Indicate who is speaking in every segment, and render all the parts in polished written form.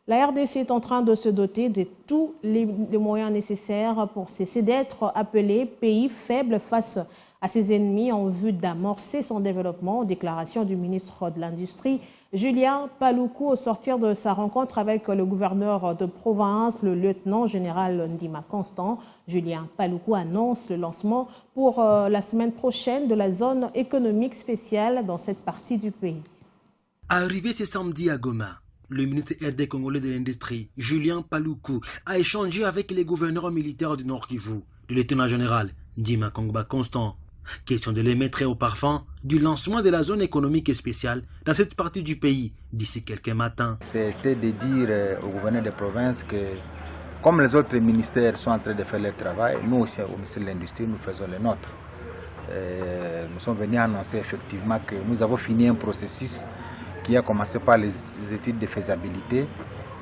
Speaker 1: La RDC est en train de se doter de tous les moyens nécessaires pour cesser d'être appelé pays faible face à ses ennemis en vue d'amorcer son développement. Déclaration du ministre de l'Industrie, Julien Paluku, au sortir de sa rencontre avec le gouverneur de province, le lieutenant-général Ndima Constant. Julien Paluku annonce le lancement pour la semaine prochaine de la zone économique spéciale dans cette partie du pays.
Speaker 2: Arrivé ce samedi à Goma, le ministre RD congolais de l'Industrie, Julien Paluku, a échangé avec les gouverneurs militaires du Nord Kivu, le lieutenant-général Ndima Constant. Question de les mettre au parfum du lancement de la zone économique spéciale dans cette partie du pays d'ici quelques matins.
Speaker 3: C'était de dire au gouverneur de province que, comme les autres ministères sont en train de faire leur travail, nous aussi au ministère de l'Industrie, nous faisons le nôtre. Nous sommes venus annoncer effectivement que nous avons fini un processus qui a commencé par les études de faisabilité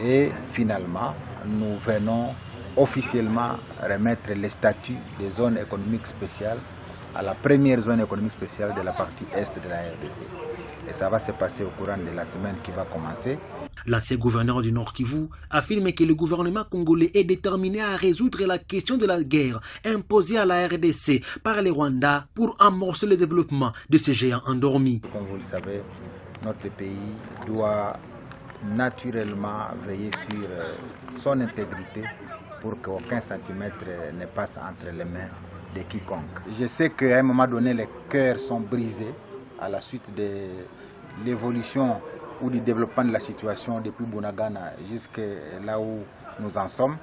Speaker 3: et finalement nous venons officiellement remettre les statuts des zones économiques spéciales à la première zone économique spéciale de la partie est de la RDC. Et ça va se passer au courant de la semaine qui va commencer.
Speaker 2: L'ancien gouverneur du Nord Kivu affirme que le gouvernement congolais est déterminé à résoudre la question de la guerre imposée à la RDC par les Rwandais pour amorcer le développement de ces géants endormis.
Speaker 3: Comme vous le savez, notre pays doit naturellement veiller sur son intégrité pour qu'aucun centimètre ne passe entre les mains de quiconque. Je sais qu'à un moment donné, les cœurs sont brisés à la suite de l'évolution ou du développement de la situation depuis Bunagana jusqu'à là où nous en sommes.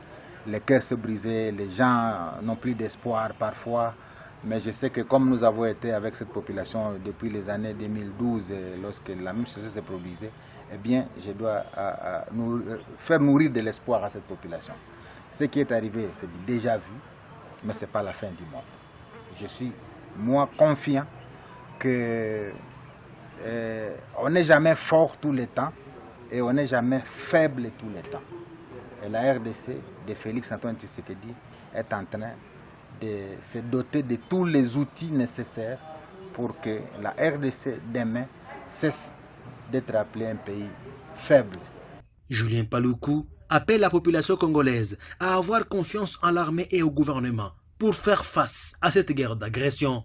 Speaker 3: Les cœurs se brisaient, les gens n'ont plus d'espoir parfois. Mais je sais que comme nous avons été avec cette population depuis les années 2012, lorsque la même chose s'est produisée, eh bien, je dois faire nourrir de l'espoir à cette population. Ce qui est arrivé, c'est déjà vu, mais ce n'est pas la fin du monde. Je suis, moi, confiant qu'on n'est jamais fort tout le temps et on n'est jamais faible tout le temps. Et la RDC de Félix Antoine Tshisekedi est en train de se doter de tous les outils nécessaires pour que la RDC demain cesse d'être appelée un pays faible.
Speaker 2: Julien Paluku appelle la population congolaise à avoir confiance en l'armée et au gouvernement pour faire face à cette guerre d'agression.